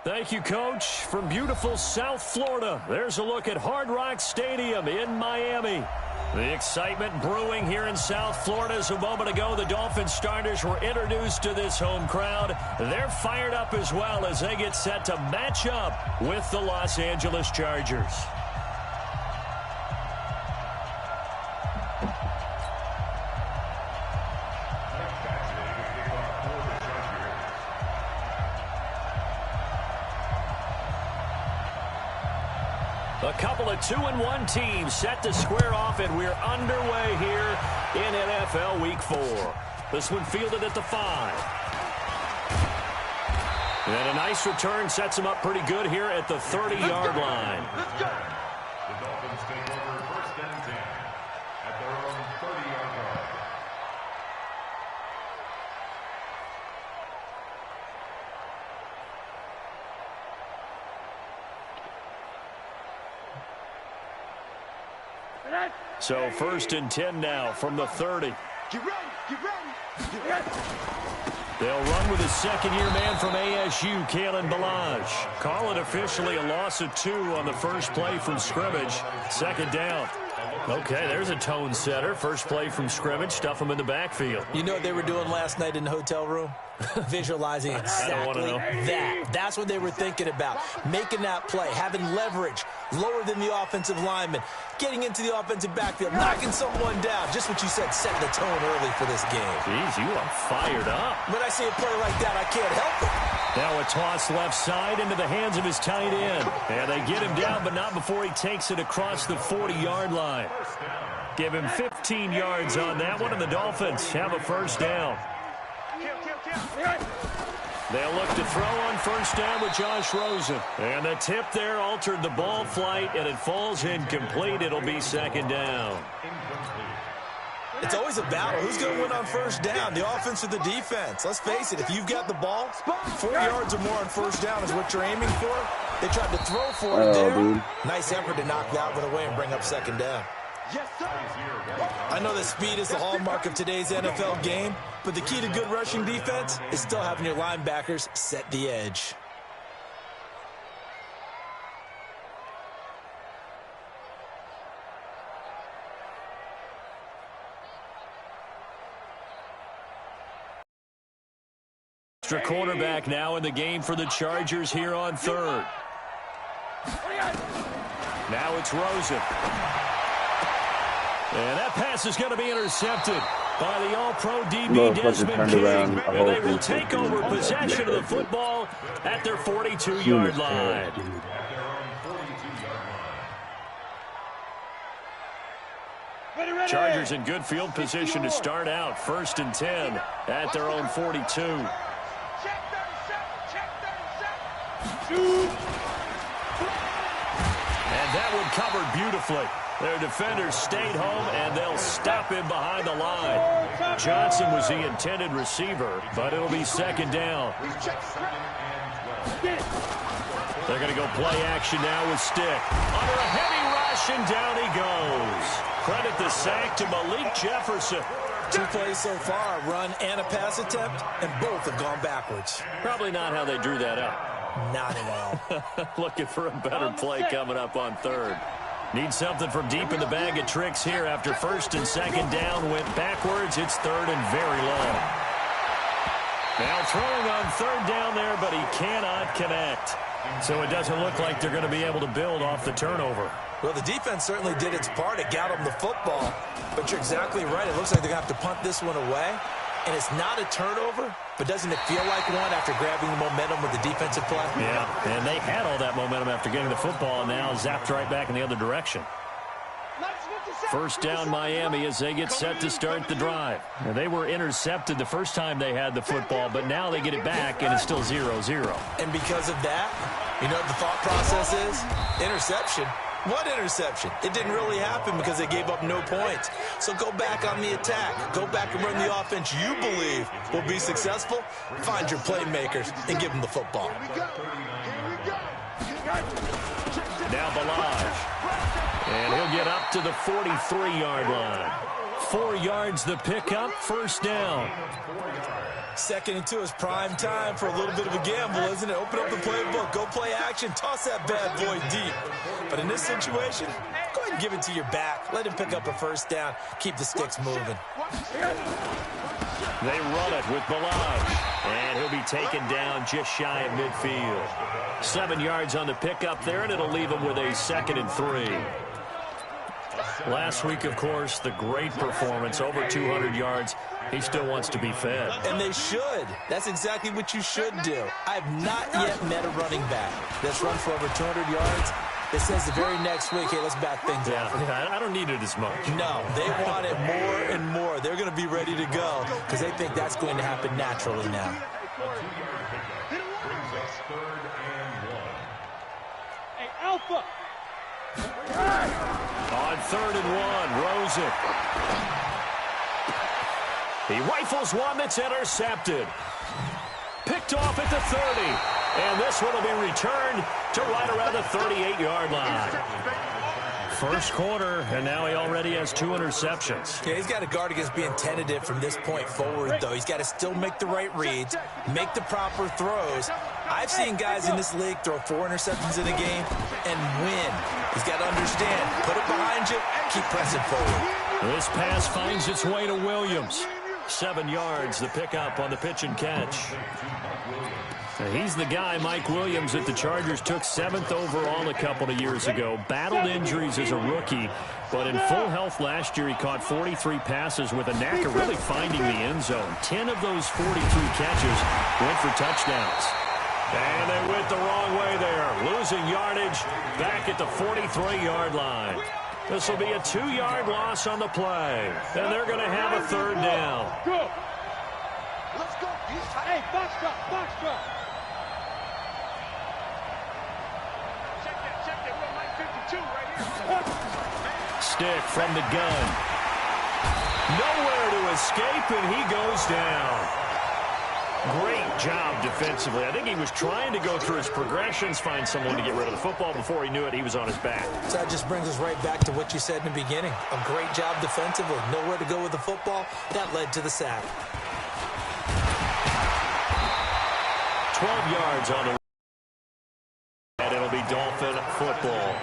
Thank you, Coach. From beautiful South Florida, there's a look at Hard Rock Stadium in Miami. The excitement brewing here in South Florida as a moment ago the Dolphins starters were introduced to this home crowd. They're fired up as well as they get set to match up with the Los Angeles Chargers. A couple of 2-1 teams set to square off, and we're underway here in NFL Week 4. This one fielded at the 5. And a nice return sets him up pretty good here at the 30-yard line. Let's go. The Dolphins take over 1st and 10 at their own 30-yard line. So 1st and 10 now from the 30. Get ready, get ready, get ready. They'll run with a second-year man from ASU, Kalen Ballage. Call it officially a loss of 2 on the first play from scrimmage. 2nd down. Okay, there's a tone setter. First play from scrimmage, stuff them in the backfield. You know what they were doing last night in the hotel room? Visualizing exactly that. That's what they were thinking about. Making that play, having leverage, lower than the offensive lineman, getting into the offensive backfield, knocking someone down. Just what you said, setting the tone early for this game. Jeez, you are fired up. When I see a play like that, I can't help it. Now a toss left side into the hands of his tight end. And they get him down, but not before he takes it across the 40-yard line. Give him 15 yards on that one, and the Dolphins have a 1st down. They'll look to throw on 1st down with Josh Rosen. And the tip there altered the ball flight, and it falls incomplete. It'll be 2nd down. It's always a battle. Who's going to win on 1st down, the offense or the defense? Let's face it, if you've got the ball, 4 yards or more on 1st down is what you're aiming for. They tried to throw for it there. Dude. Nice effort to knock that one away and bring up 2nd down. Yes, sir. I know that speed is the hallmark of today's NFL game, but the key to good rushing defense is still having your linebackers set the edge. Extra cornerback now in the game for the Chargers here on 3rd. Now it's Rosen. And that pass is going to be intercepted by the All-Pro DB Desmond King. And they will take over possession of the football at their 42-yard line. Chargers in good field position to start out. 1st and 10 at their own 42. Check 37. And that one covered beautifully. Their defenders stayed home, and they'll stop him behind the line. Johnson was the intended receiver, but it'll be 2nd down. They're going to go play action now with Stick. Under a heavy rush, and down he goes. Credit the sack to Malik Jefferson. 2 plays so far, a run and a pass attempt, and both have gone backwards. Probably not how they drew that up. Not at all. Looking for a better play coming up on 3rd. Need something from deep in the bag of tricks here after 1st and 2nd down went backwards. It's 3rd and very long. Now throwing on 3rd down there, but he cannot connect. So it doesn't look like they're going to be able to build off the turnover. Well, the defense certainly did its part. It got them the football. But you're exactly right. It looks like they're going to have to punt this one away. And it's not a turnover, but doesn't it feel like one after grabbing the momentum with the defensive play? Yeah, and they had all that momentum after getting the football, and now zapped right back in the other direction. 1st down Miami as they get set to start the drive. Now, they were intercepted the first time they had the football, but now they get it back, and it's still 0-0. And because of that, you know what the thought process is? Interception. What interception? It didn't really happen because they gave up no points. So go back on the attack. Go back and run the offense you believe will be successful. Find your playmakers and give them the football. Now Ballage. And he'll get up to the 43-yard line. 4 yards the pickup, 1st down. 2nd and 2 is prime time for a little bit of a gamble, isn't it? Open up the playbook, go play action, toss that bad boy deep. But in this situation, go ahead and give it to your back. Let him pick up a first down. Keep the sticks moving. They run it with Balaj, and he'll be taken down just shy of midfield. 7 yards on the pickup there, and it'll leave him with a 2nd and 3. Last week, of course, the great performance, over 200 yards. He still wants to be fed. And they should. That's exactly what you should do. I have not yet met a running back that's run for over 200 yards that says the very next week, hey, let's back things up. Yeah, I don't need it as much. No, they want it more and more. They're going to be ready to go because they think that's going to happen naturally now. A 2-yard pickup brings us 3rd and 1. Hey, Alpha! On 3rd and 1, Rosen. He rifles one that's intercepted. Picked off at the 30. And this one will be returned to right around the 38-yard line. First quarter, and now he already has 2 interceptions. Yeah, he's got to guard against being tentative from this point forward, though. He's got to still make the right reads, make the proper throws. I've seen guys in this league throw 4 interceptions in a game and win. He's got to understand, put it behind you, keep pressing forward. This pass finds its way to Williams. 7 yards, the pickup on the pitch and catch. He's the guy, Mike Williams, that the Chargers took 7th overall a couple of years ago. Battled injuries as a rookie, but in full health last year, he caught 43 passes with a knack of really finding the end zone. 10 of those 43 catches went for touchdowns. And they went the wrong way there, losing yardage back at the 43-yard line. This will be a 2-yard loss on the play, and they're going to have a 3rd down. Go! Let's go! Hey, box drop! Box drop! Check that, we're on line 52 right here. Stick from the gun. Nowhere to escape, and he goes down. Great job defensively. I think he was trying to go through his progressions, find someone to get rid of the football. Before he knew it, he was on his back. So that just brings us right back to what you said in the beginning. A great job defensively. Nowhere to go with the football. That led to the sack. 12 yards on the and it'll be Dolphin football.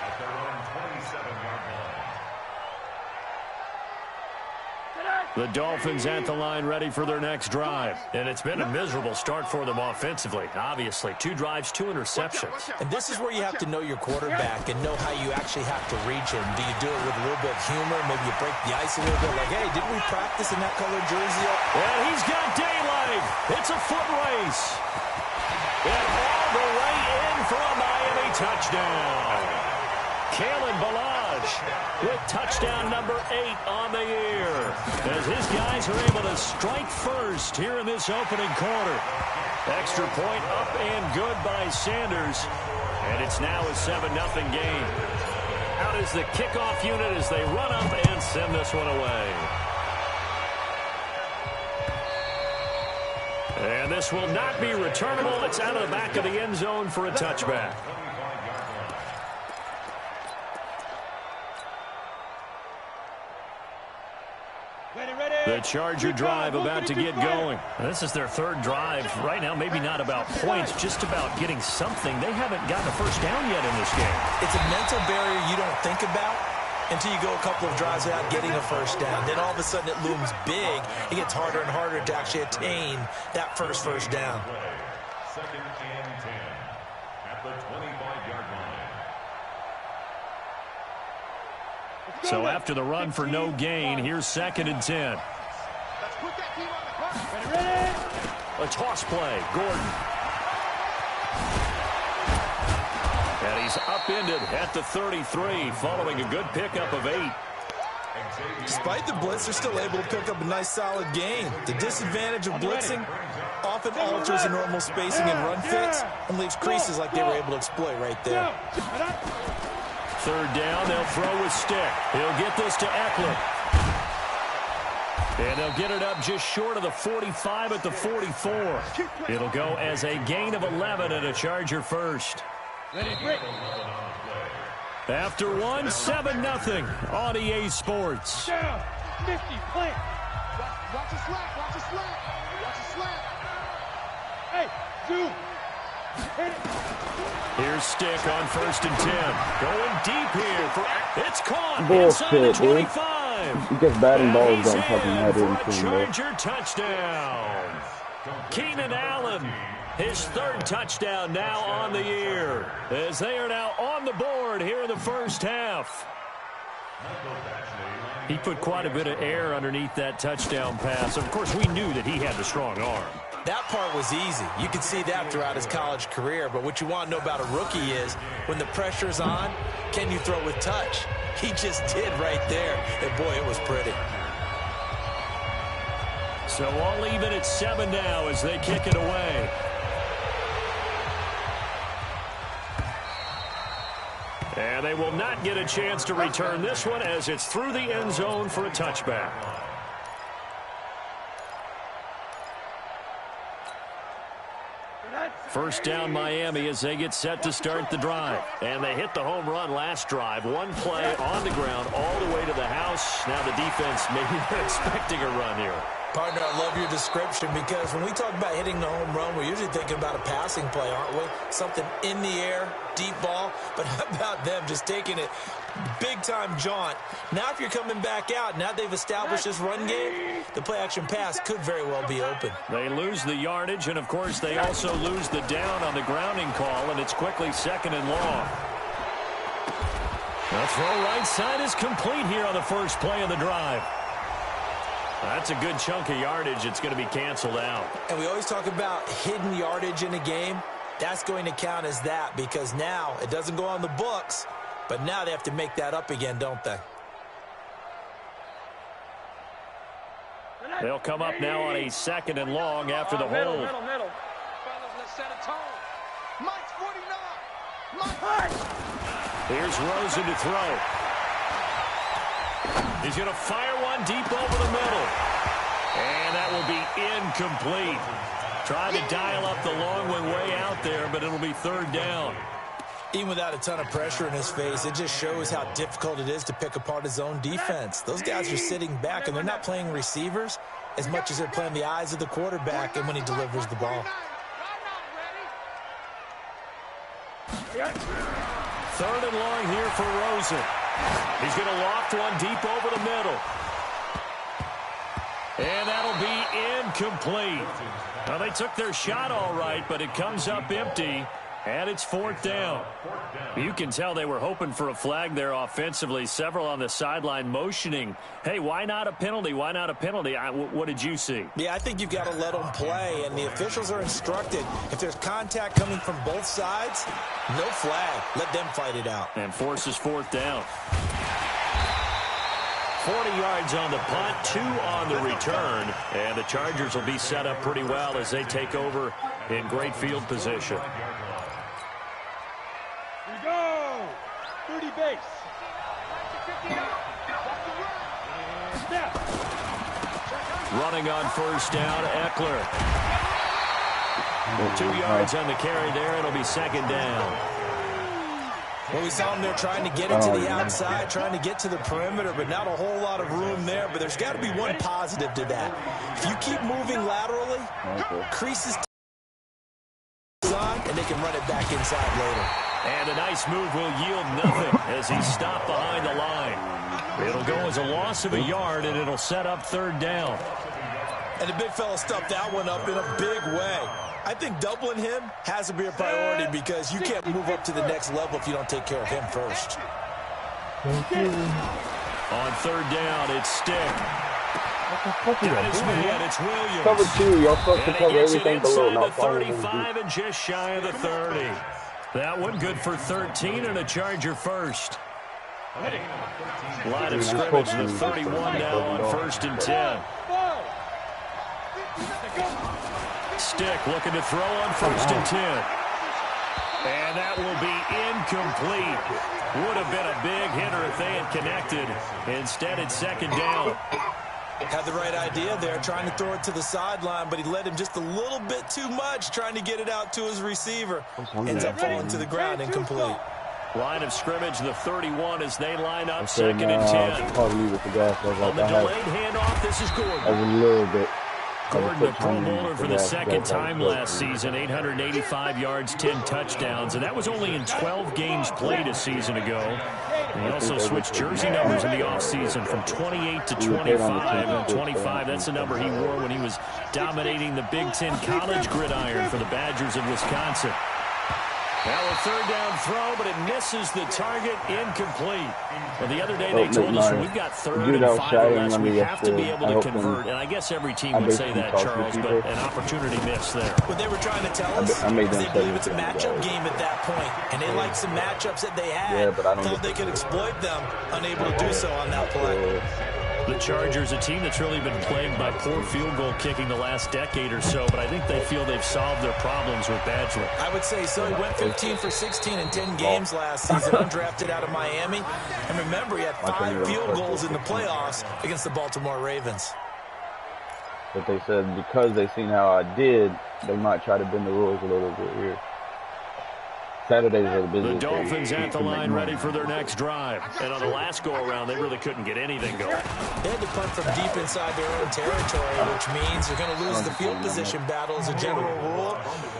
At their own 27-yard line. The Dolphins at the line ready for their next drive. And it's been a miserable start for them offensively. Obviously, 2 drives, 2 interceptions. And this is where you have to know your quarterback and know how you actually have to reach him. Do you do it with a little bit of humor? Maybe you break the ice a little bit like, hey, didn't we practice in that colored jersey? And he's got daylight. It's a foot race. And all the way in for a Miami touchdown. Kalen Balaj with touchdown number 8 on the year. As his guys are able to strike first here in this opening quarter. Extra point up and good by Sanders. And it's now a 7-0 game. Out is the kickoff unit as they run up and send this one away. And this will not be returnable. It's out of the back of the end zone for a touchback. The Charger drive about to get going. This is their 3rd drive. Right now, maybe not about points, just about getting something. They haven't gotten a first down yet in this game. It's a mental barrier you don't think about until you go a couple of drives without getting a first down. Then all of a sudden it looms big. It gets harder and harder to actually attain that first down. 2nd and 10 at the 25-yard line. So after the run for no gain, here's 2nd and 10. A toss play, Gordon. And he's upended at the 33 following a good pickup of 8. Despite the blitz, they're still able to pick up a nice solid gain. The disadvantage of blitzing often alters the normal spacing and run fits and leaves creases like they were able to exploit right there. 3rd down, they'll throw with Stick. He'll get this to Eckler. And they'll get it up just short of the 45 at the 44. It'll go as a gain of 11 and a Charger first. After 1, 7-0 on EA Sports. Down. 50, plant. Watch the slack, watch the slack. Hey, Zoo. Here's Stick on 1st and 10. Going deep here. It's caught Bullshit, inside the dude. 25. He gets batting balls He's don't fucking matter in in for a team, Charger touchdown. Keenan Allen, his 3rd touchdown now on the year, as they are now on the board here in the first half. He put quite a bit of air underneath that touchdown pass. Of course, we knew that he had the strong arm. That part was easy. You could see that throughout his college career. But what you want to know about a rookie is when the pressure's on, can you throw with touch? He just did right there. And, boy, it was pretty. So all even at 7 now as they kick it away. And they will not get a chance to return this one as it's through the end zone for a touchback. First down Miami as they get set to start the drive. And they hit the home run last drive. One play on the ground all the way to the house. Now the defense maybe they're expecting a run here. Partner, I love your description because when we talk about hitting the home run, we're usually thinking about a passing play, aren't we? Something in the air, deep ball. But how about them just taking it big-time jaunt? Now if you're coming back out, now they've established this run game, the play-action pass could very well be open. They lose the yardage, and, of course, they also lose the down on the grounding call, and it's quickly 2nd and long. The throw right side is complete here on the first play of the drive. That's a good chunk of yardage. It's going to be canceled out. And we always talk about hidden yardage in a game. That's going to count as that because now it doesn't go on the books, but now they have to make that up again, don't they? They'll come up now on a 2nd and long after the hold. Middle. Fellas, let's set a tone. Mike's 49. Mike. Here's Rosen to throw. He's going to fire one deep over the middle. And that will be incomplete. Trying to dial up the long one way out there, but it'll be 3rd down. Even without a ton of pressure in his face, it just shows how difficult it is to pick apart his own defense. Those guys are sitting back, and they're not playing receivers as much as they're playing the eyes of the quarterback and when he delivers the ball. 3rd and long here for Rosen. He's going to loft one deep over the middle. And that'll be incomplete. Now, they took their shot all right, but it comes up empty, and it's 4th down. You can tell they were hoping for a flag there offensively. Several on the sideline motioning, hey, why not a penalty? Why not a penalty? What did you see? Yeah, I think you've got to let them play, and the officials are instructed. If there's contact coming from both sides, no flag. Let them fight it out. And forces 4th down. 40 yards on the punt, 2 on the return. And the Chargers will be set up pretty well as they take over in great field position. We go. 30 base. Running on 1st down, Eckler. 2 yards on the carry there. It'll be 2nd down. Well, we saw him there trying to get it to the outside, trying to get to the perimeter, but not a whole lot of room there. But there's got to be one positive to that. If you keep moving laterally, creases on, and they can run it back inside later. And a nice move will yield nothing as he's stopped behind the line. It'll go as a loss of a yard, and it'll set up 3rd down. And the big fella stuffed that one up in a big way. I think doubling him has to be a priority because you can't move up to the next level if you don't take care of him first. On 3rd down, it's Stick. Got his man, it's Williams. Cover 2, y'all supposed to cover everything below. Inside Not the 35 and just shy of the 30. That one good for 13 and a Charger first. Line of scrimmage, the 31 now on 1st and 10. Stick looking to throw on 1st and 10. And that will be incomplete. Would have been a big hitter if they had connected. Instead, it's 2nd down. Had the right idea there, trying to throw it to the sideline, but he led him just a little bit too much, trying to get it out to his receiver. Ends up falling to the ground, incomplete. Line of scrimmage, the 31 as they line up, 2nd and 10. Probably leave it for gas. On the delayed handoff, this is Gordon. A little bit. Gordon, a Pro Bowler for the second time last season, 885 yards, 10 touchdowns, and that was only in 12 games played a season ago. And he also switched jersey numbers in the offseason from 28 to 25. And 25, that's the number he wore when he was dominating the Big Ten college gridiron for the Badgers of Wisconsin. Now a third down throw, but it misses the target, incomplete. Well, the other day they told us we've got third and 5 or less. We have to be able to convert, and I guess every team would say that, Charles, but an opportunity missed there. What they were trying to tell us is they believe it's a matchup game at that point, and they liked some matchups that they had, thought they could exploit them, unable to do so on that play. The Chargers, a team that's really been plagued by poor field goal kicking the last decade or so, but I think they feel they've solved their problems with Badger. I would say so. He went 15 for 16 in 10 games last season, undrafted out of Miami. And remember, he had 5 field goals in the playoffs against the Baltimore Ravens. But they said because they seen how I did, they might try to bend the rules a little bit here. Saturdays are the busiest. The Dolphins at the line ready for their next drive. And on the last go-around, they really couldn't get anything going. They had to punt from deep inside their own territory, which means they're going to lose the field position battle as a general rule.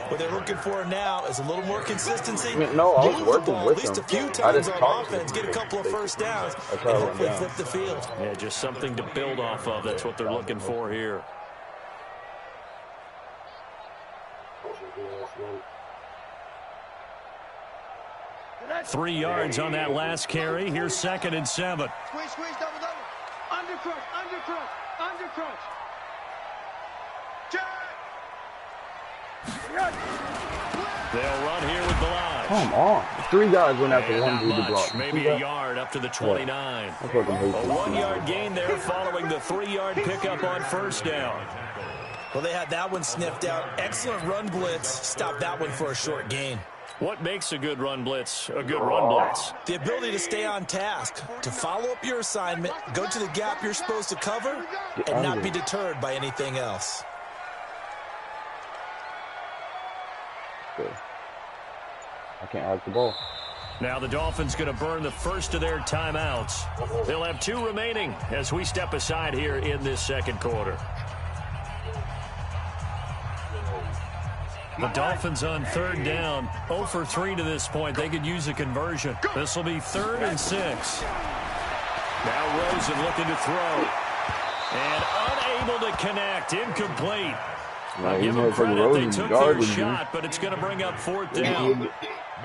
What they're looking for now is a little more consistency. No, I was working with at least a few times on offense, get a couple of first downs, and hopefully flip the field. Yeah, just something to build off of. That's what they're looking for here. Three yards on that last carry. Here's 2nd and 7. Squeeze, double. Undercrush. They'll run here with the line. Come on. 3 guys went after one dude to block. Maybe a yard up to the 29. A 1-yard gain there following the 3-yard pickup on first down. Well, they had that one sniffed out. Excellent run blitz. Stopped that one for a short gain. What makes a good run blitz a good run blitz? The ability to stay on task, to follow up your assignment, go to the gap you're supposed to cover, and not be deterred by anything else. I can't like the ball. Now the Dolphins going to burn the first of their timeouts. They'll have 2 remaining as we step aside here in this second quarter. The Dolphins on third down, 0 for 3 to this point. They could use a conversion. This will be 3rd and 6. Now Rosen looking to throw. And unable to connect. Incomplete. I'll give them credit. They took their shot, but it's going to bring up 4th down.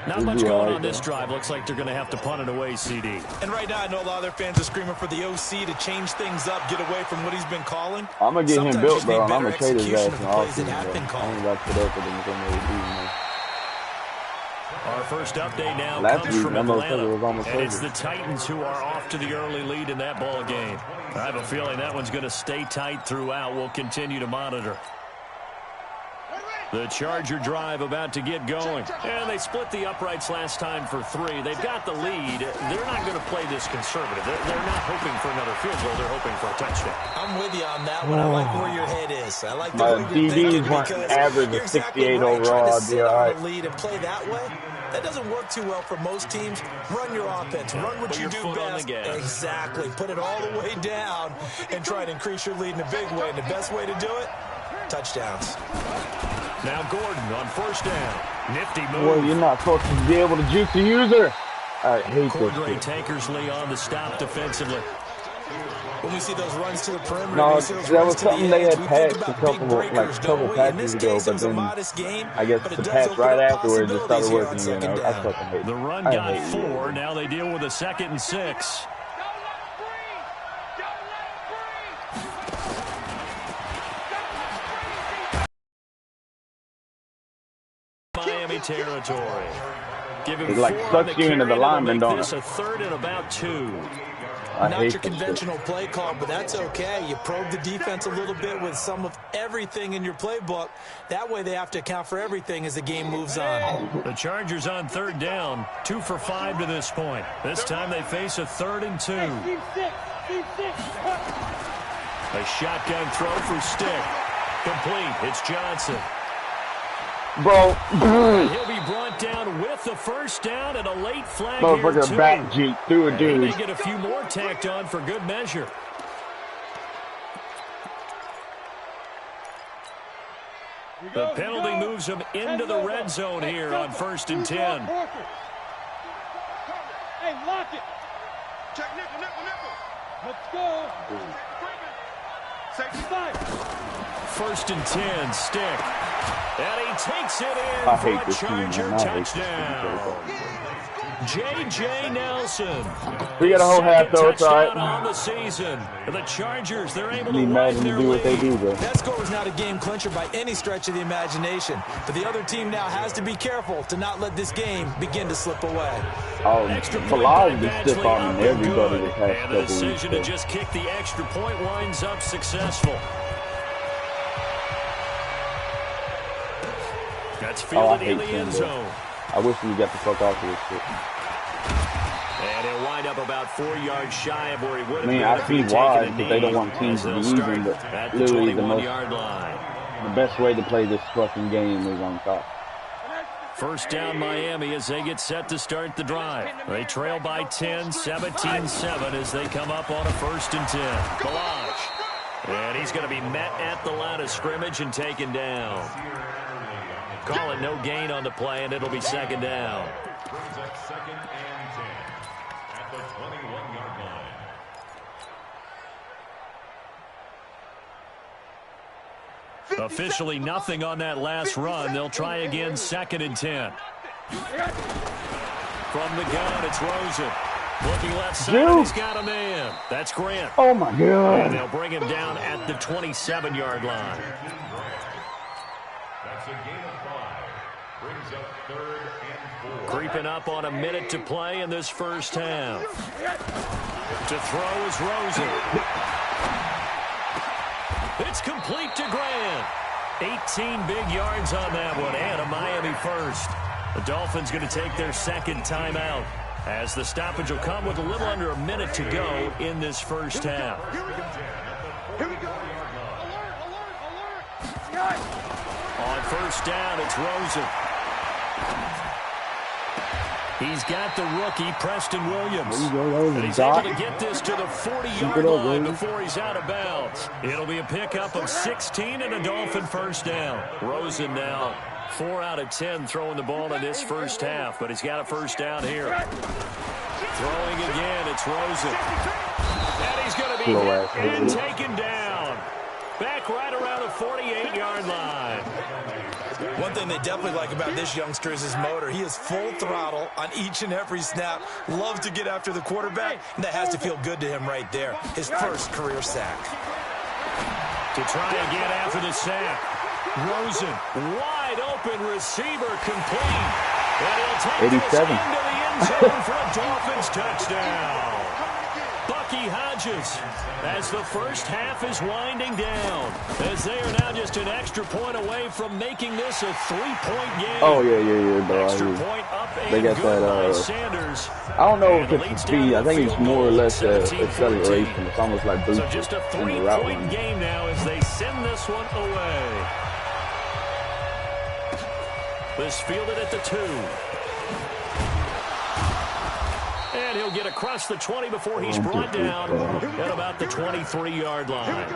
Not much going on this drive. Looks like they're going to have to punt it away, CD. And right now, I know a lot of their fans are screaming for the OC to change things up, get away from what he's been calling. I'm going to get him built, bro, and I'm going to trade his ass in all season, I'm going to put up with him. Our first update now comes from Atlanta, and it's the Titans who are off to the early lead in that ball game. I have a feeling that one's going to stay tight throughout. We'll continue to monitor. The Charger drive about to get going. And they split the uprights last time for 3. They've got the lead. They're not going to play this conservative. They're not hoping for another field goal. They're hoping for a touchdown. I'm with you on that one. I like where your head is. I like the way you're thinking because average of 68 overall. I'd be all right. Lead and play that way. That doesn't work too well for most teams. Run your offense. Run what you do best. Exactly. Put it all the way down and try to increase your lead in a big way. And the best way to do it, touchdowns. Now Gordon on first down. Nifty move. Well, you're not supposed to be able to juke the user. I hate Cordray Tankersley on the stop defensively. When we see those runs to the perimeter, no, that was something they had passed a couple passes ago, but then I guess the pass right afterwards just started working again. I fucking hate it. The run got 4. Now they deal with a 2nd and 6. Miami territory. Give him it like sucks you into the lineman, don't it? A 3rd and about 2. Not your conventional play call, but that's okay. You probe the defense a little bit with some of everything in your playbook. That way they have to account for everything as the game moves on. The Chargers on 3rd down, 2 for 5 to this point. This time they face a 3rd and 2. A shotgun throw for Stick. Complete. It's Johnson. Bro, he'll be brought down with the first down and a late flag here too. Back jeep through a dude. They get a few more tacked on for good measure. The penalty moves him into the red zone here on 1st and 10. Hey, lock it. Check nickel. Let's go. Safety side. 1st and 10, Stick. And he takes it in for a Charger touchdown. J.J. Nelson. We got a whole half, though. It's all right. On the season. The Chargers, they're able to imagine to do what they do, though. That score was not a game clincher by any stretch of the imagination. But the other team now has to be careful to not let this game begin to slip away. Bilal just stiff arming everybody the past couple weeks. And the decision to just kick the extra point winds up successful. That's fielded in the end zone. I wish we got the fuck off of this shit. And he'll wind up about 4 yards shy of where he would have been. I see why, but they don't want teams to be using, but literally the best way to play this fucking game is on top. 1st down Miami as they get set to start the drive. They trail by 10, 17-7 as they come up on a 1st and 10. Balaj. And he's going to be met at the line of scrimmage and taken down. Call it no gain on the play, and it'll be 2nd down. Brings up 2nd and 10 at the 21-yard line. Officially nothing on that last run. They'll try again, 2nd and 10. From the gun, it's Rosen. Looking left side, he's got a man. That's Grant. Oh, my God. And they'll bring him down at the 27-yard line. That's a gain of 5. Brings up 3rd and 4. Creeping up on a minute to play in this first half. To throw is Rosen. It's complete to Grant. 18 big yards on that one, and a Miami first. The Dolphins going to take their 2nd timeout, as the stoppage will come with a little under a minute to go in this first half. Here we go. Alert. On 1st down, it's Rosen. He's got the rookie, Preston Williams. And he's able to get this to the 40-yard line before he's out of bounds. It'll be a pickup of 16 and a Dolphin 1st down. Rosen now 4 out of 10 throwing the ball in this first half, but he's got a 1st down here. Throwing again, it's Rosen. And he's going to be hit and taken down. Back right around the 48-yard line. One thing they definitely like about this youngster is his motor. He is full throttle on each and every snap. Loves to get after the quarterback, and that has to feel good to him right there. His first career sack. To try again after the sack. Rosen, wide open receiver, complete. And he'll take 87. this into the end zone for a Dolphins touchdown. Bucky Hodges, as the first half is winding down, as they are now just an extra point away from making this a 3-point game. Oh, yeah, bro. Extra point up and they got good that, by Sanders. I don't know if it's the speed. I think it's more or less acceleration. It's almost like boosted. So just a 3-point game now as they send this one away. This fielded at the 2. And he'll get across the 20 before he's brought down at about the 23-yard line.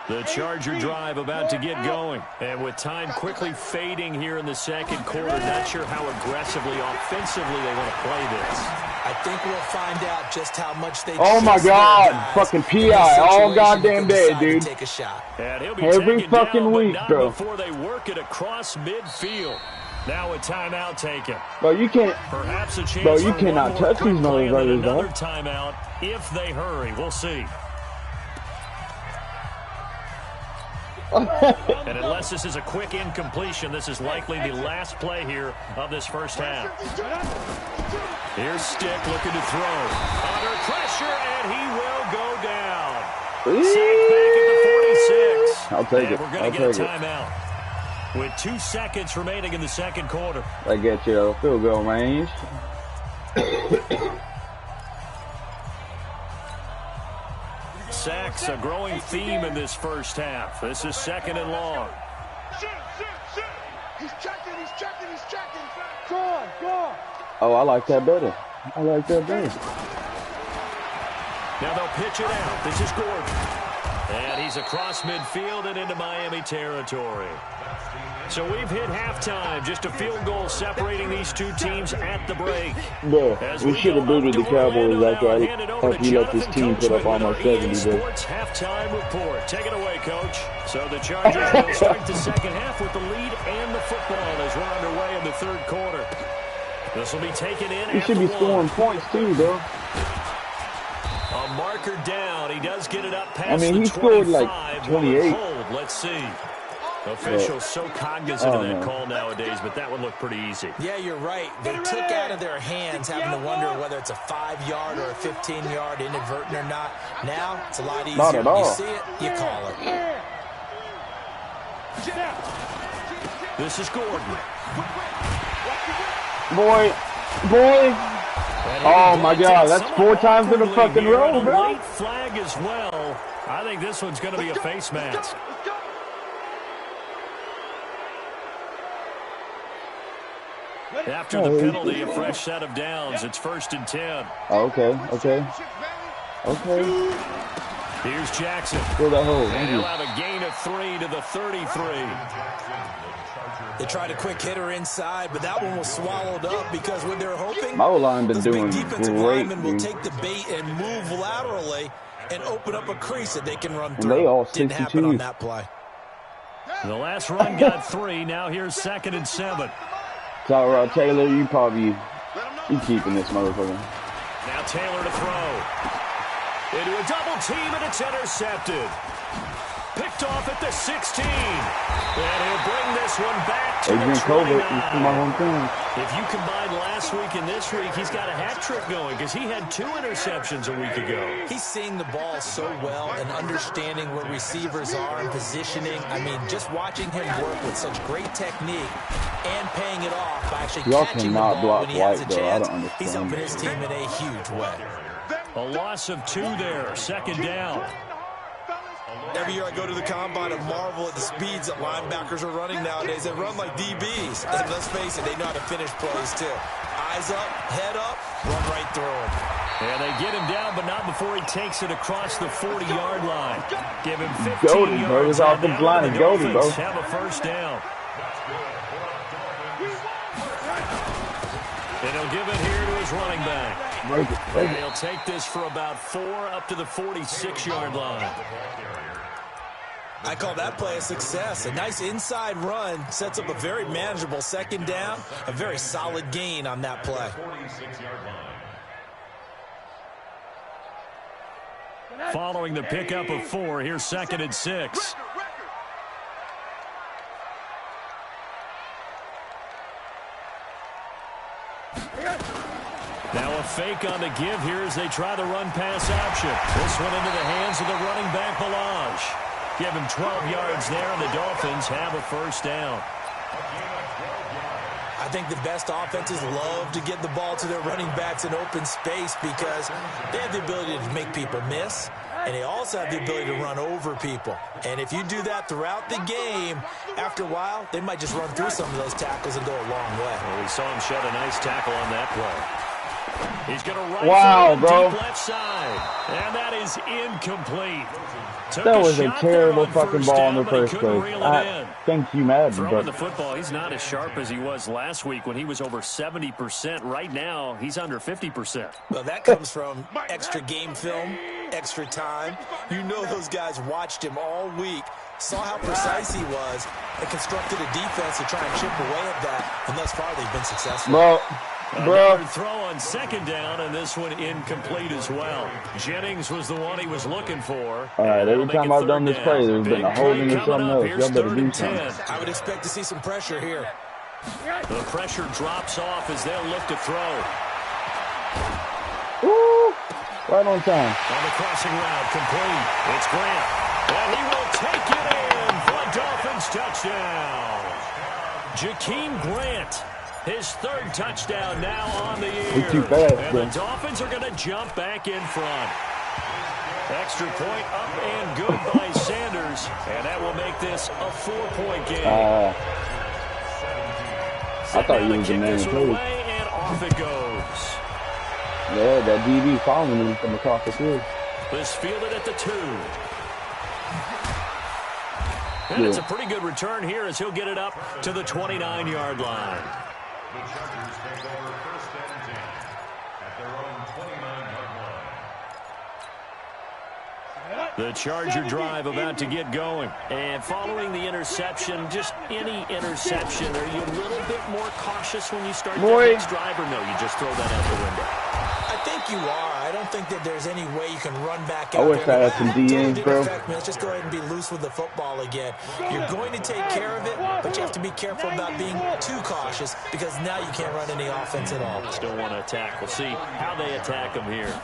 The Charger drive about to get going. And with time quickly fading here in the second quarter, not sure how aggressively, offensively they want to play this. I think we'll find out just how much they. Oh my God! Fucking PI all goddamn day, dude. Take a shot. And he'll be every fucking week, bro. Before they work it across midfield. Now a timeout taken. Bro, you can't. Perhaps a chance. Bro, you cannot touch these motherfuckers, bro. Another timeout if they hurry. We'll see. And unless this is a quick incompletion, this is likely the last play here of this first half. Here's Stick looking to throw. Under pressure, and he will go down. Sacked back at the 46. I'll take it. We're going to get a timeout with 2 seconds remaining in the second quarter. That gets you a field goal range. Sacks, a growing theme in this first half. This is 2nd and long. Shoot. He's checking. Go on. Oh, I like that better. Now they'll pitch it out. This is Gordon. And he's across midfield and into Miami territory. So we've hit halftime. Just a field goal separating these two teams at the break. Yeah, we should have booted the Cowboys after we let this team put up almost 70. Sports halftime report. Take it away, Coach. So the Chargers will start the second half with the lead and the football as we're underway in the third quarter. This will be taken in. He should be scoring points too, though. A marker down. He does get it up past I mean, he scored like 28. Let's see. Officials so cognizant of that call nowadays, but that one looked pretty easy. Yeah, you're right. They took out of their hands having to wonder whether it's a 5-yard or a 15-yard inadvertent or not. Now, it's a lot easier. Not at all. You see it, you call it. This is Gordon. Boy. Oh, my God. That's 4 times in a fucking row, bro. Late flag as well. I think this one's going to be a face mask. After the penalty, a fresh set of downs. It's 1st and 10. Okay. Here's Jackson. Fill that hole. And he'll have a gain of 3 to the 33. They tried a quick hitter inside, but that one was swallowed up because when they're hoping, my O-line been doing defensive great. linemen will take the bait and move laterally and open up a crease that they can run through. And they all didn't 62. happen on that play. The last run got 3. Now here's 2nd and 7. Tyrod Taylor, you keeping this motherfucker. Now Taylor to throw. Into a double team, and it's intercepted. Picked off at the 16. And he'll bring this one back to Adrian the 29. Colbert, my hometown. If you combine last week and this week, he's got a hat trick going because he had 2 interceptions a week ago. He's seeing the ball so well and understanding where receivers are and positioning. I mean, just watching him work with such great technique and paying it off by actually catching the ball when he has a chance. He's helping his team in a huge way. A loss of 2 there, 2nd down. Every year I go to the combine and marvel at the speeds that linebackers are running nowadays. They run like DBs. And let's face it, they know how to finish plays too. Eyes up, head up, run right through him. And they get him down, but not before he takes it across the 40-yard line. Give him 15 yards. Off the line and Goldie, bro. Have a 1st down. And he'll give it here to his running back. And he'll take this for about 4 up to the 46-yard line. I call that play a success. A nice inside run sets up a very manageable 2nd down. A very solid gain on that play. Following the pickup of 4, here's 2nd and 6. Now a fake on the give here as they try the run-pass option. This one into the hands of the running back, Balaj. Give him 12 yards there, and the Dolphins have a 1st down. I think the best offenses love to get the ball to their running backs in open space because they have the ability to make people miss, and they also have the ability to run over people. And if you do that throughout the game, after a while, they might just run through some of those tackles and go a long way. Well, we saw him shed a nice tackle on that play. He's going to wow, bro. Deep left side, and that is incomplete. That was a terrible fucking ball in the first place. I think you mad. Throwing the football, he's not as sharp as he was last week when he was over 70%. Right now, he's under 50%. Well, that comes from extra game film, extra time. You know those guys watched him all week, saw how precise he was, and constructed a defense to try and chip away at that. And thus far, they've been successful. Another throw on 2nd down, and this one incomplete as well. Jennings was the one he was looking for. All right, every time I've done this play, there's been a holding or something else. Y'all better do something. I would expect to see some pressure here. The pressure drops off as they'll look to throw. Ooh, right on time. On the crossing route, complete. It's Grant. And he will take it in for a Dolphins touchdown. Jakeem Grant. His 3rd touchdown now on the year. He's too fast, and the Dolphins are going to jump back in front. Extra point up and good by Sanders. And that will make this a 4-point game. I thought you was the man too. And off it goes. Yeah, that DB following him from across the field. is fielded at the 2. And it's a pretty good return here as he'll get it up to the 29-yard line. The Chargers take over 1st and 10 at their own 29-yard line. The Charger drive about to get going. And following the interception, just any interception, are you a little bit more cautious when you start the next drive, or no, you just throw that out the window? I think you are. I don't think that there's any way you can run back out. I wish I had some DNs, bro. Let's just go ahead and be loose with the football again. You're going to take care of it, but you have to be careful about being too cautious because now you can't run any offense at all. Still want to attack. We'll see how they attack them here.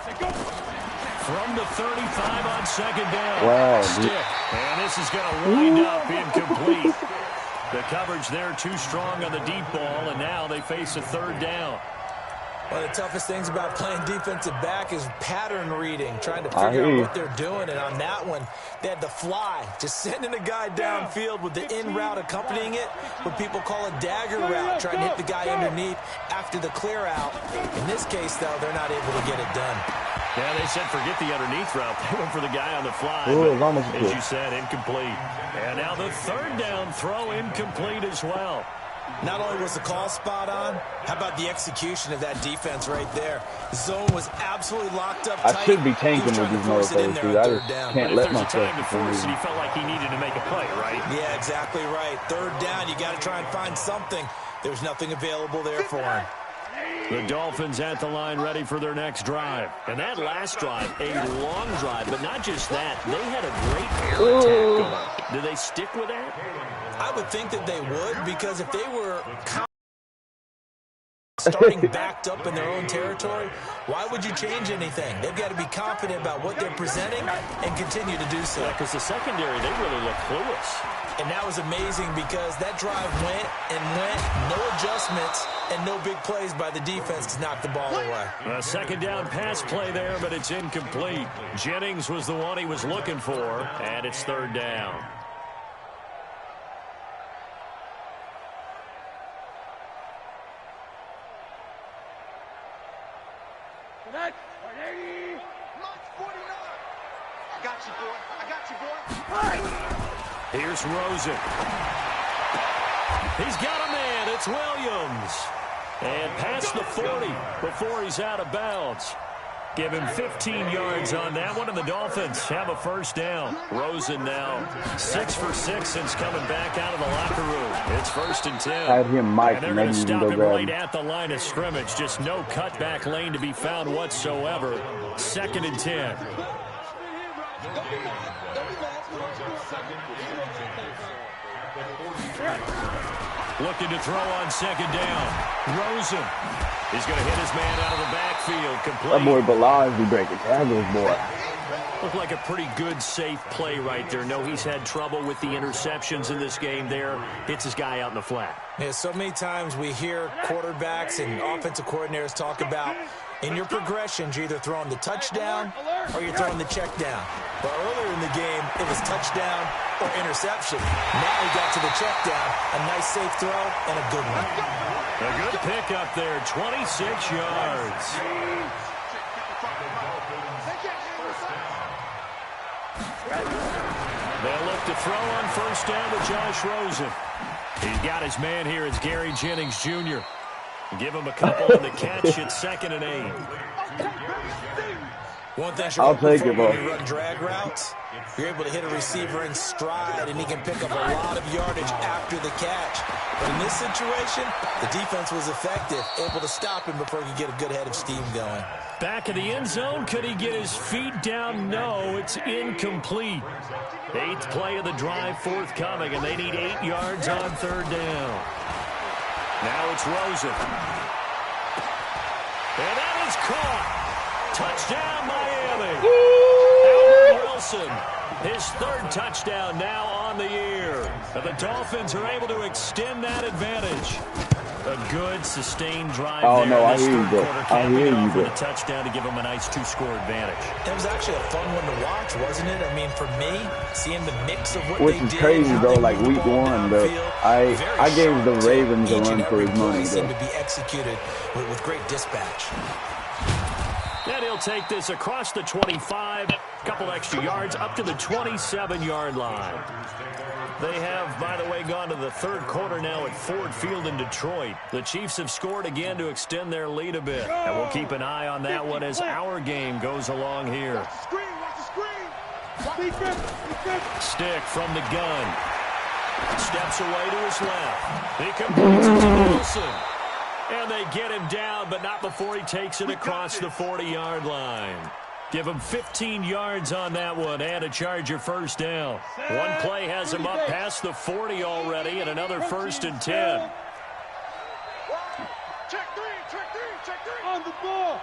From the 35 on 2nd down. Wow. Stick. And this is going to wind up incomplete. The coverage there too strong on the deep ball, and now they face a 3rd down. One of the toughest things about playing defensive back is pattern reading, trying to figure out what they're doing. And on that one, they had the fly, just sending a guy downfield with the in route accompanying it, what people call a dagger route, trying to hit the guy underneath after the clear out. In this case, though, they're not able to get it done. Yeah, they said forget the underneath route. They went for the guy on the fly. Ooh, but, as you said, incomplete. And now the 3rd down throw incomplete as well. Not only was the call spot on, how about the execution of that defense right there? The zone was absolutely locked up tight. I should be tanking with these motherfuckers, dude. I just can't let myself. There's a time to force it. He felt like he needed to make a play, right? Yeah, exactly right. 3rd down, you got to try and find something. There's nothing available there for him. The Dolphins at the line ready for their next drive. And that last drive, a long drive, but not just that. They had a great air attack going. Do they stick with that? I would think that they would, because if they were starting backed up in their own territory, why would you change anything? They've got to be confident about what they're presenting and continue to do so. Because the secondary, they really look clueless. And that was amazing because that drive went and went, no adjustments, and no big plays by the defense to knock the ball away. A 2nd down pass play there, but it's incomplete. Jennings was the one he was looking for, and it's 3rd down. Here's Rosen. He's got a man. It's Williams. And past the 40 before he's out of bounds. Give him 15 yards on that one, and the Dolphins have a 1st down. Rosen now 6 for 6 since coming back out of the locker room. It's 1st and 10. I had him Mike, and they're going to stop him right at the line of scrimmage. Just no cutback lane to be found whatsoever. 2nd and 10. Looking to throw on 2nd down. Rosen. He's going to hit his man out of the backfield. Complete. That boy Balaz be breaking tackles, boy. Looked like a pretty good, safe play right there. No, he's had trouble with the interceptions in this game there. Hits his guy out in the flat. Yeah, so many times we hear quarterbacks and offensive coordinators talk about in your progressions, you're either throwing the touchdown or you're throwing the check down. But earlier in the game, it was touchdown or interception. Now he got to the check down. A nice safe throw and a good one. A good pickup there, 26 yards. They'll look to throw on 1st down to Josh Rosen. He's got his man here. It's Gary Jennings Jr. Give him a couple on the catch at 2nd and 8. One thing I'll take it, bro. When you run drag routes, you're able to hit a receiver in stride, and he can pick up a lot of yardage after the catch. But in this situation, the defense was effective, able to stop him before he could get a good head of steam going. Back in the end zone, could he get his feet down? No, it's incomplete. 8th play of the drive forthcoming, and they need 8 yards on 3rd down. Now it's Rosen. And that is caught. Touchdown, Miami. Albert Wilson, his 3rd touchdown now on the year. And the Dolphins are able to extend that advantage. A good, sustained drive there. No, I hear you, bro. I hear you, bro. With a touchdown to give them a nice 2-score advantage. It was actually a fun one to watch, wasn't it? I mean, for me, seeing the mix of what Which they did. Which is crazy, bro. Like week 1, bro. I gave the Ravens a run for his money, bro. Bro. To be executed with great dispatch. And he'll take this across the 25, a couple extra yards, up to the 27-yard line. They have, by the way, gone to the third quarter now at Ford Field in Detroit. The Chiefs have scored again to extend their lead a bit. And we'll keep an eye on that one as our game goes along here. Stick from the gun. Steps away to his left. He completes it to Wilson. And they get him down, but not before he takes it across the 40-yard line. Give him 15 yards on that one and a Charger first down. One play has him up past the 40 already and another 1st and 10. Check three. On the ball.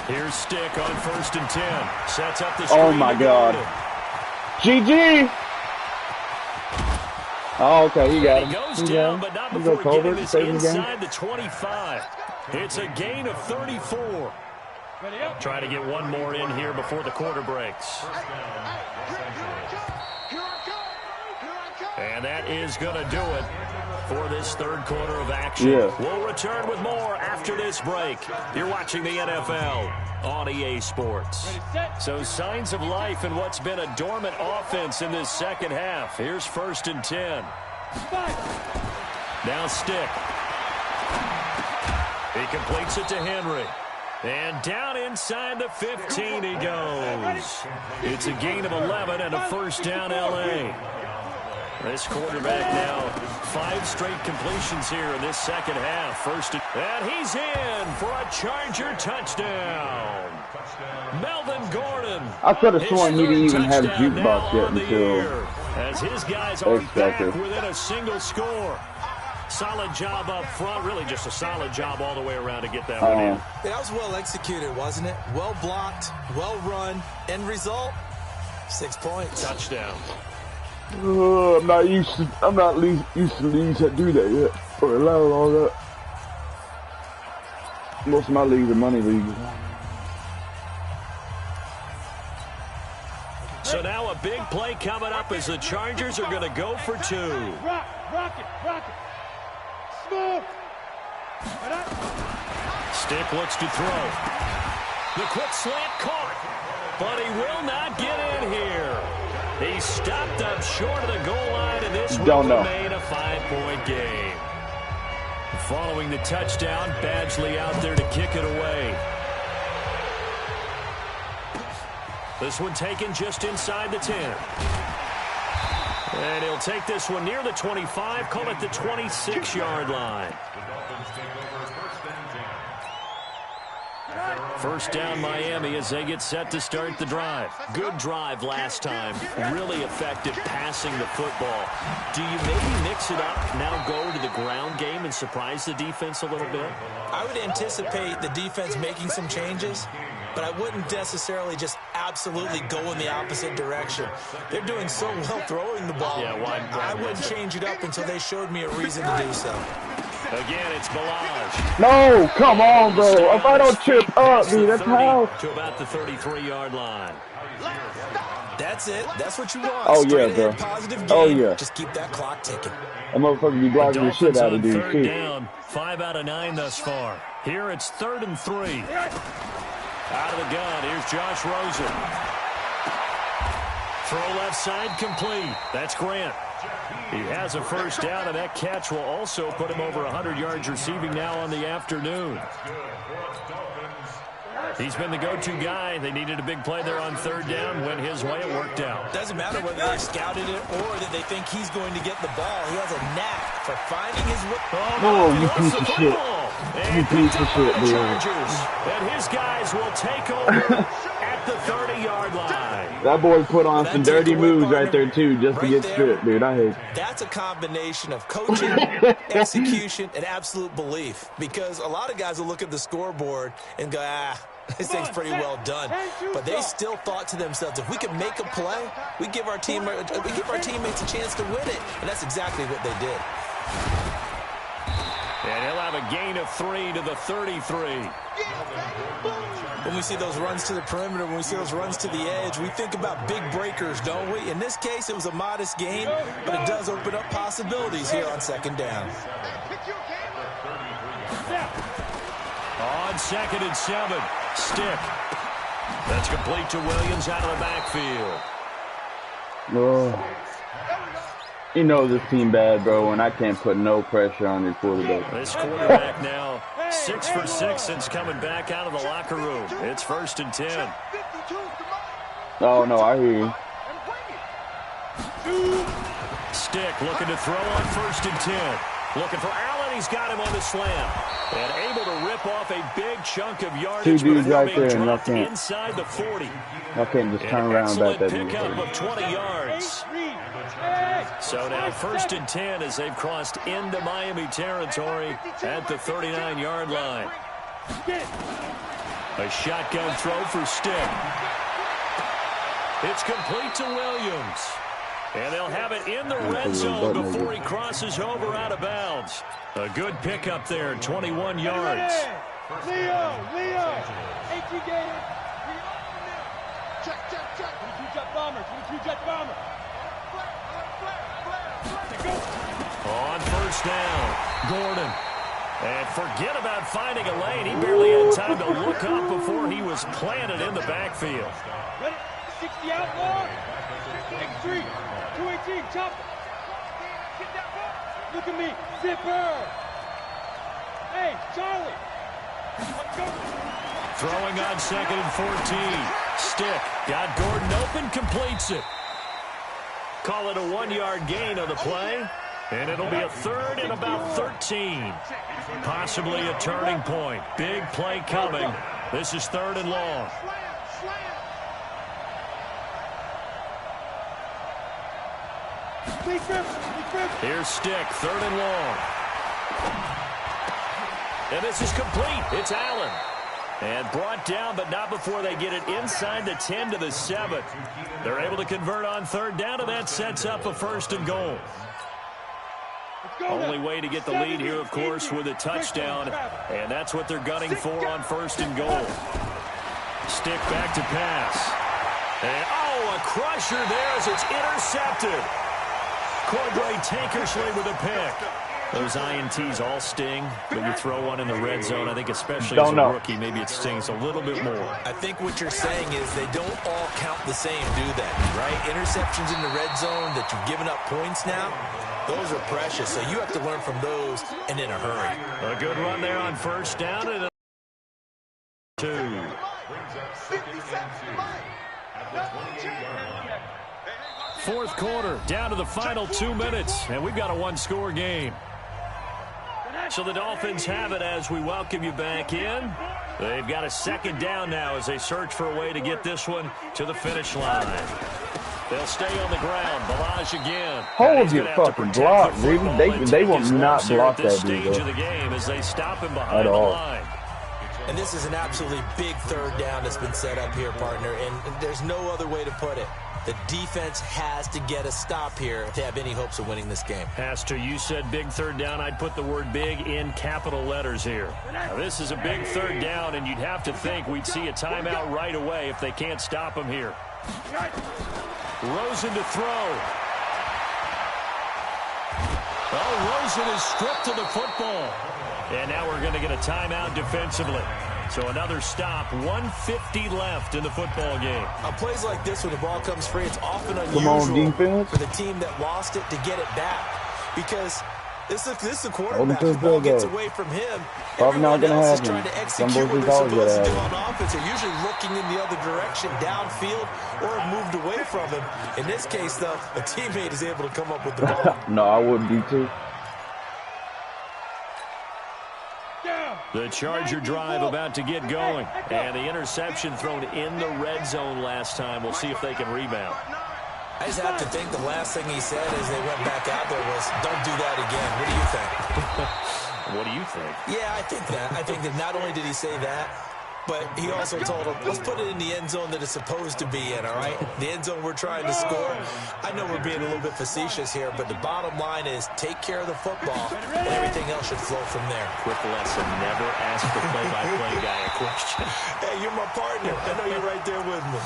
Here's Stick on 1st and 10. Sets up the screen. Oh, my God. GG. Oh, okay, he got him. He goes down, but not before getting this inside the 25. It's a gain of 34. Try to get one more in here before the quarter breaks. And that is going to do it for this third quarter of action. Yeah. We'll return with more after this break. You're watching the NFL on EA Sports. So signs of life in what's been a dormant offense in this second half. Here's 1st and 10. Now Stick. He completes it to Henry. And down inside the 15 he goes. It's a gain of 11 and a first down L.A. This quarterback now 5 straight completions here in this second half. And he's in for a Charger touchdown. Melvin Gordon. I could have sworn he didn't even have jukebox yet until as his guys are back within a single score. Solid job up front. Really just a solid job all the way around to get that one in. That was well executed, wasn't it? Well blocked, well run. End result, 6 points. Touchdown. I'm not used to leagues that do that yet, or allow all that. Most of my leagues are money leagues. So now a big play coming up as the Chargers are going to go for 2. Rock it. Smooth. Stick looks to throw. The quick slant caught, but he will not get in here. He stopped up short of the goal line, and this will remain a 5-point game. Following the touchdown, Badgley out there to kick it away. This one taken just inside the 10. And he'll take this one near the 25, call it the 26-yard line. First down Miami as they get set to start the drive. Good drive last time. Really effective passing the football. Do you maybe mix it up, now go to the ground game and surprise the defense a little bit? I would anticipate the defense making some changes, but I wouldn't necessarily just absolutely go in the opposite direction. They're doing so well throwing the ball. Yeah, I wouldn't change it up until they showed me a reason to do so. Again, it's Balaj. No, come on, bro. If I don't chip up, dude, that's how. To about the 33-yard line. That's it. That's what you want. Oh, yeah, bro. Positive game. Oh, yeah. Just keep that clock ticking. That motherfucker be blocking the shit out of dude, too. Down, 5 out of 9 thus far. Here it's 3rd and 3. Out of the gun, here's Josh Rosen. Throw left side complete. That's Grant. He has a first down, and that catch will also put him over 100 yards receiving now on the afternoon. He's been the go-to guy. They needed a big play there on 3rd down. Went his way, it worked out. Doesn't matter whether they scouted it or that they think he's going to get the ball. He has a knack for finding his way. Oh, you piece of shit. You piece of shit, dude. And his guys will take over at the 30-yard line. That boy put on some dirty moves right there, too, just to get stripped, dude. I hate it. That's a combination of coaching, execution, and absolute belief. Because a lot of guys will look at the scoreboard and go, this thing's pretty well done. But they still thought to themselves, if we can make a play, we give our teammates a chance to win it. And that's exactly what they did. And he'll have a gain of 3 to the 33. When we see those runs to the perimeter, when we see those runs to the edge, we think about big breakers, don't we? In this case, it was a modest gain, but it does open up possibilities here on 2nd down. On 2nd and 7. Stick. That's complete to Williams out of the backfield. Oh. You know this team bad, bro, and I can't put no pressure on your quarterback. This quarterback now 6 for 6 since coming back out of the locker room. It's 1st and 10. Oh, no, I hear you. Stick looking to throw on 1st and 10. Looking for Allen. He's got him on the slam. And able to rip off a big chunk of yardage. 2 dudes right there, and y'all can't. Inside the 40. Y'all can't just turn around about that. Pickup of 20 yards. So now 1st and 10 as they've crossed into Miami territory at the 39-yard line. A shotgun throw for Stick. It's complete to Williams. And they'll have it in the red zone before he crosses over out of bounds. A good pickup there, 21 yards. Leo! 18 Gators. Check. 22 jet bomber. On 1st down, Gordon. And forget about finding a lane. He barely had time to look up before he was planted in the backfield. Ready? 60 out long. X3. 218. Chop it. Look at me. Zipper. Hey, Charlie. Throwing on 2nd and 14. Stick. Got Gordon open. Completes it. Call it a 1-yard gain on the play. And it'll be a 3rd and about 13. Possibly a turning point. Big play coming. This is 3rd and long. Here's Stick, 3rd and long. And this is complete. It's Allen. And brought down, but not before they get it inside the 10 to the 7. They're able to convert on 3rd down, and that sets up a 1st and goal. Only way to get the lead here, of course, with a touchdown. And that's what they're gunning for on 1st and goal. Stick back to pass. And, a crusher there as it's intercepted. Cordray Tankersley with a pick. Those INTs all sting, but you throw one in the red zone, I think especially as a rookie, maybe it stings a little bit more. I think what you're saying is they don't all count the same, do they? Right? Interceptions in the red zone that you've given up points now, those are precious. So you have to learn from those and in a hurry. A good run there on 1st down and a 2. Fourth quarter, down to the final 2 minutes, and we've got a 1-score game. So the Dolphins have it as we welcome you back in. They've got a 2nd down now as they search for a way to get this one to the finish line. They'll stay on the ground. Balaj again. Hold your fucking block, dude. They will not block that stage dude. Of the game as they stop him behind the line. And this is an absolutely big 3rd down that's been set up here, partner, and there's no other way to put it. The defense has to get a stop here to have any hopes of winning this game. Has to. You said big 3rd down. I'd put the word big in capital letters here. Now, this is a big 3rd down, and you'd have to think we'd see a timeout right away if they can't stop him here. Rosen to throw. Rosen is stripped to the football. And now we're going to get a timeout defensively. So another stop, 1:50 left in the football game. On plays like this when the ball comes free, it's often unusual for the team that lost it to get it back. Because this is the quarterback. The ball gets away from him. Probably not going to happen. Trying to execute what they're supposed to do on offense. They're usually looking in the other direction, downfield, or have moved away from him. In this case, though, a teammate is able to come up with the ball. No, I wouldn't be too. The Charger drive about to get going. And the interception thrown in the red zone last time. We'll see if they can rebound. I just have to think the last thing he said as they went back out there was, don't do that again. What do you think? What do you think? Yeah, I think that. I think that not only did he say that, but he also told him, let's put it in the end zone that it's supposed to be in, all right? The end zone we're trying to score. I know we're being a little bit facetious here, but the bottom line is take care of the football, and everything else should flow from there. Quick lesson, never ask the play-by-play guy a question. Hey, you're my partner. I know you're right there with me.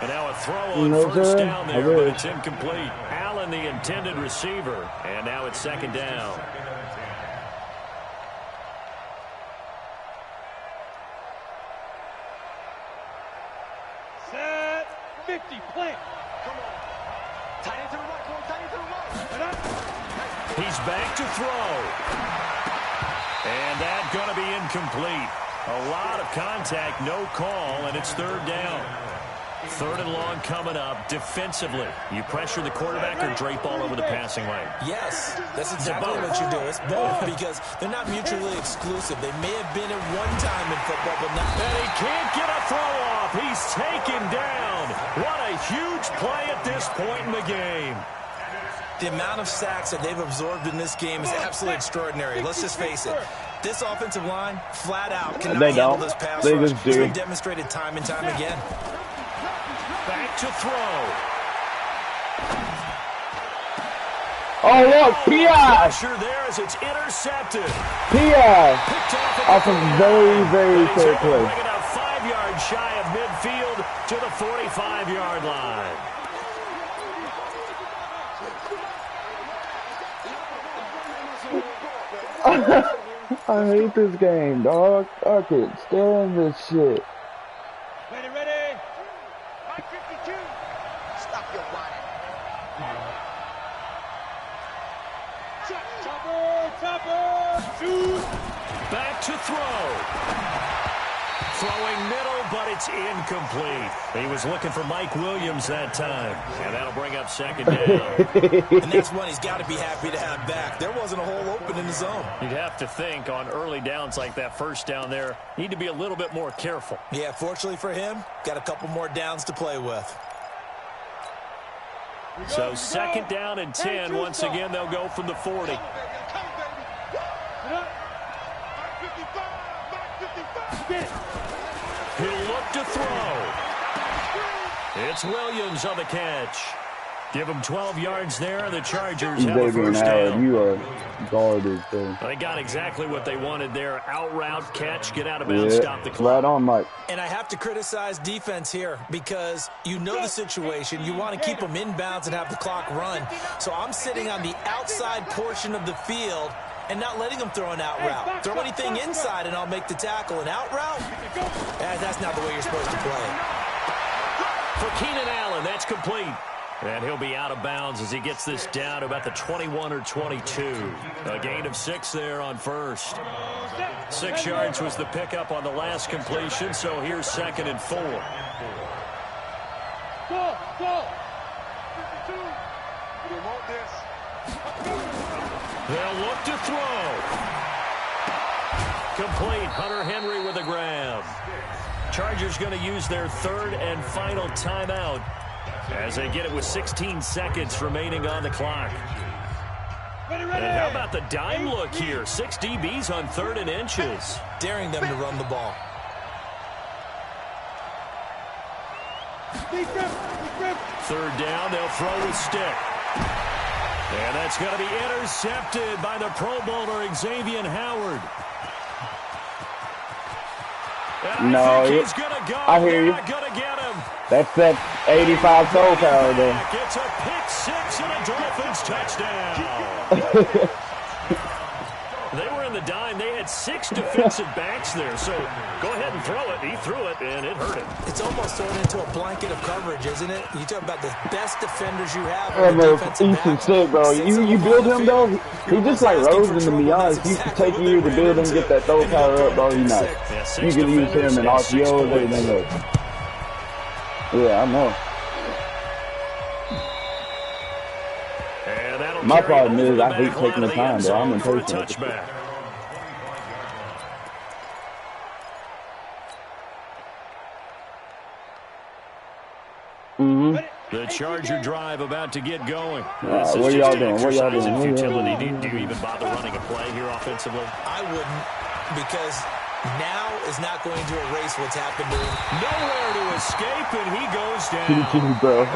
And now a throw on 1st down there, but it's incomplete. Allen, the intended receiver, and now it's 2nd down. He's back to throw. And that's going to be incomplete. A lot of contact, no call, and it's third down. Third and long coming up. Defensively, you pressure the quarterback or drape all over the passing lane? Yes, that's exactly what you do. It's both because they're not mutually exclusive. They may have been at one time in football, but not. And he can't get a throw off. He's taken down. What a huge play at this point in the game. The amount of sacks that they've absorbed in this game is absolutely extraordinary. Let's just face it. This offensive line, flat out, cannot handle this pass rush. It's been demonstrated time and time again. Back to throw. Oh, look, P.I. Pressure there as it's intercepted. P.I. Off a very, very fair play. Bring it up 5 yards shy of midfield to the 45-yard line. I hate this game, dog. I can't stand this shit. Ready. Mike 52. Stop your whining. Chopper. Shoot. Back to throw. Throwing middle, but it's incomplete. He was looking for Mike Williams that time. And that'll bring up second down. And that's one he's got to be happy to have back. There wasn't a hole open in the zone. You'd have to think on early downs like that first down there, need to be a little bit more careful. Yeah, fortunately for him, got a couple more downs to play with. So second down and 10. Once again, they'll go from the 40. He'll look to throw. It's Williams on the catch. Give him 12 yards there. The Chargers have a first down. You are garbage, though. They got exactly what they wanted there. Out route, catch, get out of bounds, stop the clock. Right on, Mike. And I have to criticize defense here because you know the situation. You want to keep them inbounds and have the clock run. So I'm sitting on the outside portion of the field and not letting them throw an out route. Throw anything inside and I'll make the tackle. An out route? That's not the way you're supposed to play it. For Keenan Allen, that's complete. And he'll be out of bounds as he gets this down to about the 21 or 22. A gain of 6 there on first. 6 yards was the pickup on the last completion, so here's second and 4. Go. 52. You want this? They'll look to throw. Complete. Hunter Henry with a grab. Chargers going to use their third and final timeout as they get it with 16 seconds remaining on the clock. And how about the dime look here? 6 DBs on 3rd and inches. Daring them to run the ball. Third down, they'll throw with stick. And that's going to be intercepted by the Pro Bowler, Xavier Howard. No, he's going to go. I hear you. They're not going to get him. That's that 85 soul power there. It's a pick 6 and a Dolphins touchdown. They were in the dime. They had 6 defensive backs there. So go ahead and throw it. He threw it, and it hurt him. It's almost thrown into a blanket of coverage, isn't it? You talk about the best defenders you have. Easton sick, bro. You build him, though. He just like Rosen, to be honest. You can take you to build him, get that throw power up, bro. He's not. Yeah, you can use him in RPOs, everything else. Yeah, I know. My problem is I hate taking the time, though. I'm impatient. The Charger drive about to get going. What are y'all doing? What y'all doing? Futility. Do you even bother running a play here offensively? I wouldn't, because now is not going to erase what's happened to him. Nowhere to escape, and he goes down. Bro.